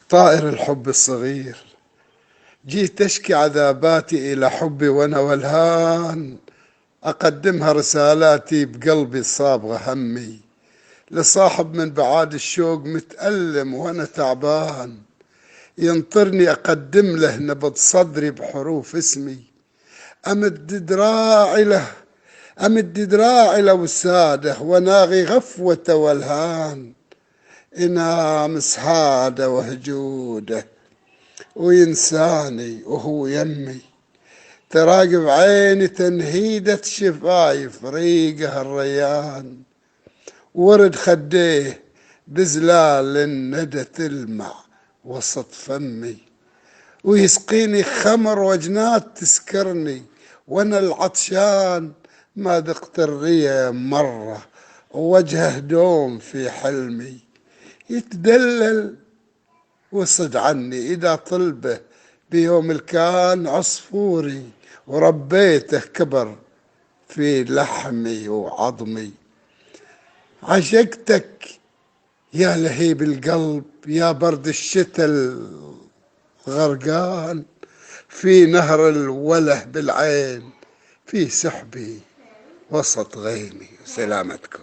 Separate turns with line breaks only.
طائر الحب الصغير، جيت أشكي عذاباتي إلى حبي وأنا والهان، أقدمها رسالاتي بقلبي صابغة همي، لصاحب من بعاد الشوق متألم وأنا تعبان، ينطرني أقدم له نبض صدري بحروف اسمي، أمد دراعي له أمد دراعي لوساده وناغي غفوة والهان، إنام سحاده وهجوده وينساني وهو يمي، تراقب عيني تنهيدة شفايف ريقه الريان، ورد خديه بزلال الندى تلمع وسط فمي، ويسقيني خمر وجنات تسكرني، وانا العطشان ما ذقت الريا مرة، ووجهه دوم في حلمي، يتدلل وصد عني إذا طلبه بيوم الكان عصفوري، وربيته كبر في لحمي وعظمي. عشقتك يا لهيب القلب، يا برد الشتاء الغرقان، في نهر الوله بالعين، في سحبي وسط غيمي. سلامتكم.